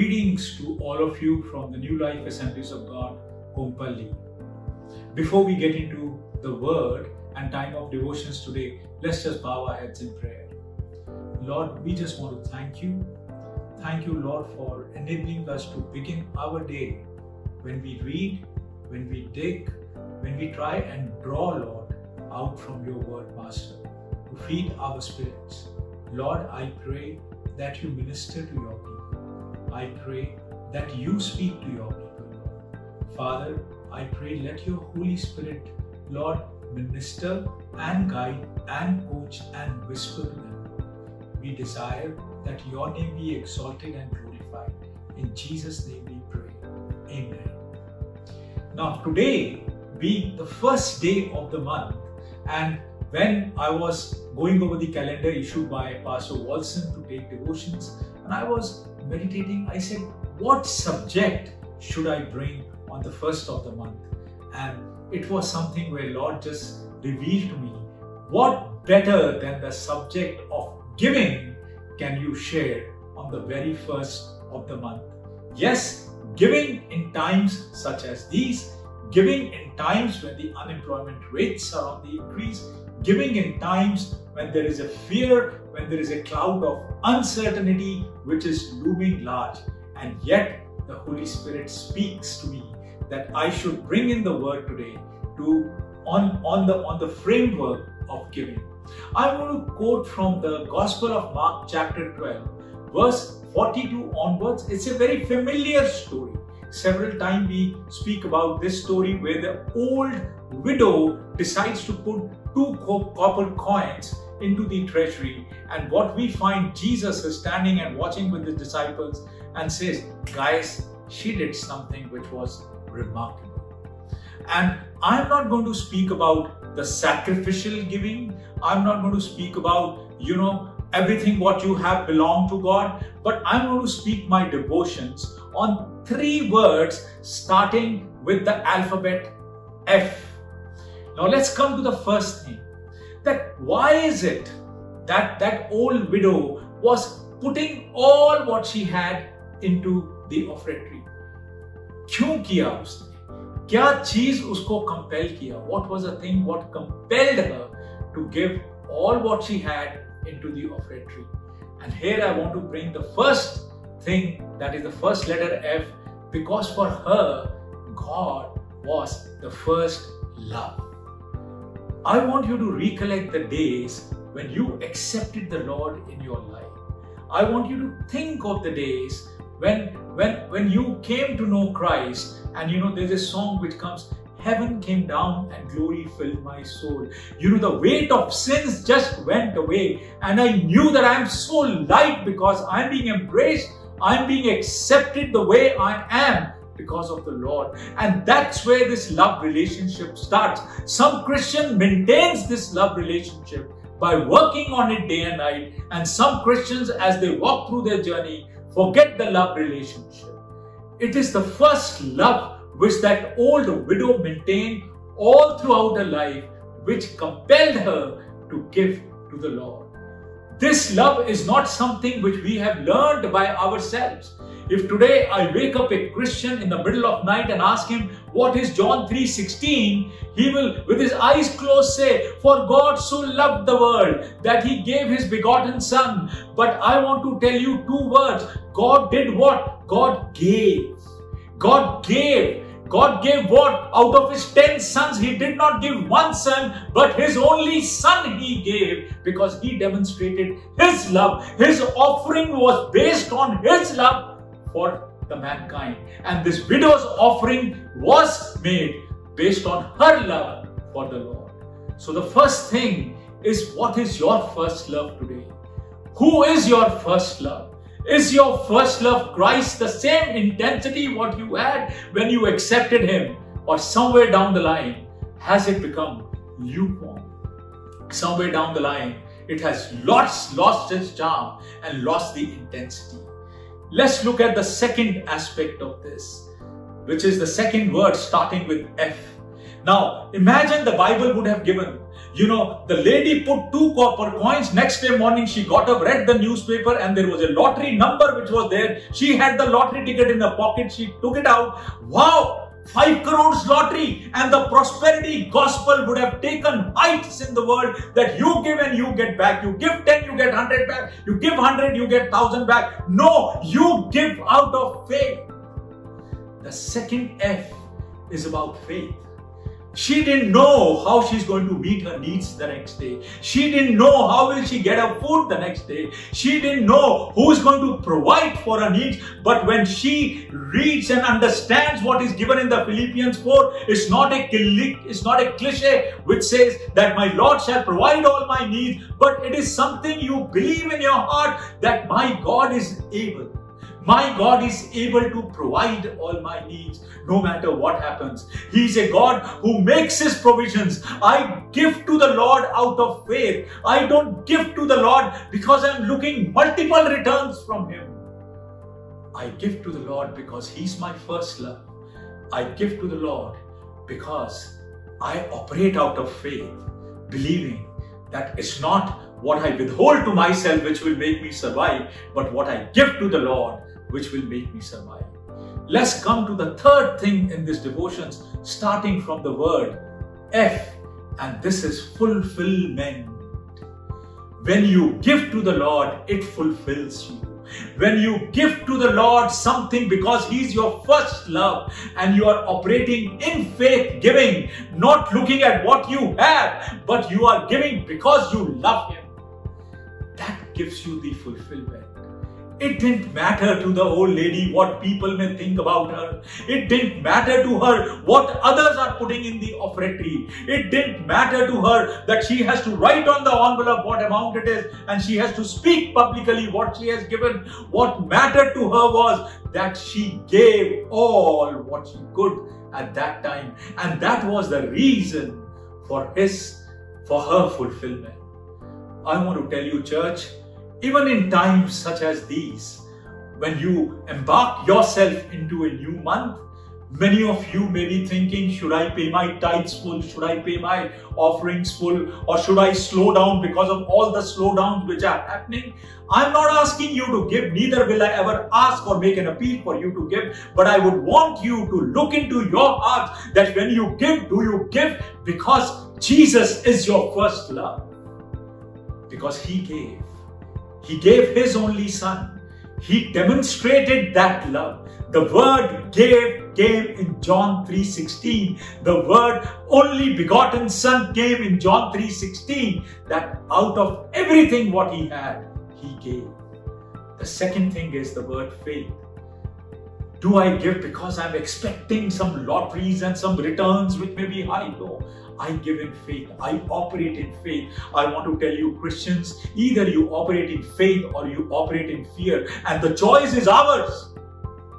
Greetings to all of you from the New Life Assemblies of God, Kompally. Before we get into the word and time of devotions today, let's just bow our heads in prayer. Lord, we just want to thank you. Thank you, Lord, for enabling us to begin our day when we read, when we dig, when we try and draw, Lord, out from your word, Master, to feed our spirits. Lord, I pray that you minister to your people. I pray that you speak to your people. Father, I pray let your Holy Spirit, Lord, minister and guide and coach and whisper to them. We desire that your name be exalted and glorified. In Jesus' name we pray. Amen. Now today being the first day of the month, and when I was going over the calendar issued by Pastor Walson to take devotions, and I was meditating, I said, what subject should I bring on the first of the month? And it was something where Lord just revealed to me, what better than the subject of giving can you share on the very first of the month? Yes, giving in times such as these, giving in times when the unemployment rates are on the increase, giving in times when there is a fear, when there is a cloud of uncertainty which is looming large. And yet the Holy Spirit speaks to me that I should bring in the word today on the framework of giving. I'm going to quote from the Gospel of Mark chapter 12, verse 42 onwards. It's a very familiar story. Several times we speak about this story where the old widow decides to put 2 copper coins into the treasury, and what we find, Jesus is standing and watching with the disciples and says, guys, she did something which was remarkable. And I'm not going to speak about the sacrificial giving. I'm not going to speak about, everything what you have belong to God, but I'm going to speak my devotions on 3 words starting with the alphabet F. Now let's come to the first thing. That why is it that that old widow was putting all what she had into the offertory? क्यों किया उसने? क्या चीज उसको compel किया? What was the thing what compelled her to give all what she had into the offertory? And here I want to bring the first thing, that is the first letter F, because for her, God was the first love. I want you to recollect the days when you accepted the Lord in your life. I want you to think of the days when you came to know Christ, and there's a song which comes, heaven came down and glory filled my soul. The weight of sins just went away, and I knew that I'm so light because I'm being embraced, I'm being accepted the way I am because of the Lord. And that's where this love relationship starts. Some Christian maintains this love relationship by working on it day and night, and some Christians, as they walk through their journey, forget the love relationship. It is the first love which that old widow maintained all throughout her life, which compelled her to give to the Lord. This love is not something which we have learned by ourselves. If today I wake up a Christian in the middle of night and ask him what is John 3:16, he will with his eyes closed say, for God so loved the world that he gave his begotten son. But I want to tell you 2 words. God did what? God gave. God gave. God gave what? Out of his 10 sons, he did not give 1 son, but his only son he gave, because he demonstrated his love. His offering was based on his love for the mankind. And this widow's offering was made based on her love for the Lord. So the first thing is, what is your first love today? Who is your first love? Is your first love Christ, the same intensity what you had when you accepted him? Or somewhere down the line, has it become lukewarm? Somewhere down the line, it has lost its charm and lost the intensity. Let's look at the second aspect of this, which is the second word starting with F. Now, imagine the Bible would have given, the lady put 2 copper coins. Next day morning, she got up, read the newspaper, and there was a lottery number which was there. She had the lottery ticket in her pocket. She took it out. Wow! 5 crores lottery, and the prosperity gospel would have taken heights in the world, that you give and you get back. You give 10, you get 100 back. You give 100, you get 1,000 back. No, you give out of faith. The second F is about faith. She didn't know how she's going to meet her needs the next day. She didn't know how will she get her food the next day. She didn't know who's going to provide for her needs. But when she reads and understands what is given in the Philippians 4, it's not a cliche which says that my Lord shall provide all my needs, but it is something you believe in your heart that my God is able. My God is able to provide all my needs no matter what happens. He is a God who makes His provisions. I give to the Lord out of faith. I don't give to the Lord because I'm looking multiple returns from Him. I give to the Lord because He's my first love. I give to the Lord because I operate out of faith, believing that it's not what I withhold to myself which will make me survive, but what I give to the Lord which will make me survive. Let's come to the third thing in this devotions, starting from the word F, and this is fulfillment. When you give to the Lord, it fulfills you. When you give to the Lord something because He's your first love, and you are operating in faith giving, not looking at what you have, but you are giving because you love Him, that gives you the fulfillment. It didn't matter to the old lady what people may think about her. It didn't matter to her what others are putting in the offertory. It didn't matter to her that she has to write on the envelope what amount it is, and she has to speak publicly what she has given. What mattered to her was that she gave all what she could at that time, and that was the reason for her fulfillment. I want to tell you, church, even in times such as these, when you embark yourself into a new month, many of you may be thinking, should I pay my tithes full? Should I pay my offerings full? Or should I slow down because of all the slowdowns which are happening? I'm not asking you to give, neither will I ever ask or make an appeal for you to give. But I would want you to look into your heart that when you give, do you give because Jesus is your first love? Because He gave. He gave His only Son. He demonstrated that love. The word gave came in John 3:16. The word only begotten Son came in John 3:16. That out of everything what He had, He gave. The second thing is the word faith. Do I give because I'm expecting some lotteries and some returns which may be high? No. I give in faith. I operate in faith. I want to tell you, Christians, either you operate in faith or you operate in fear. And the choice is ours,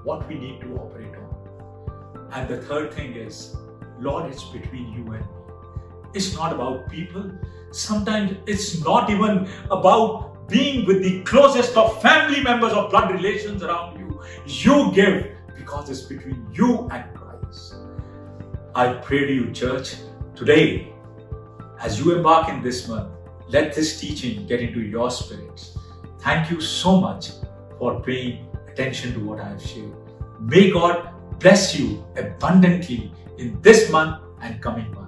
what we need to operate on. And the third thing is, Lord, it's between you and me. It's not about people. Sometimes it's not even about being with the closest of family members or blood relations around you. You give because it's between you and Christ. I pray to you, church, today, as you embark in this month, let this teaching get into your spirits. Thank you so much for paying attention to what I have shared. May God bless you abundantly in this month and coming months.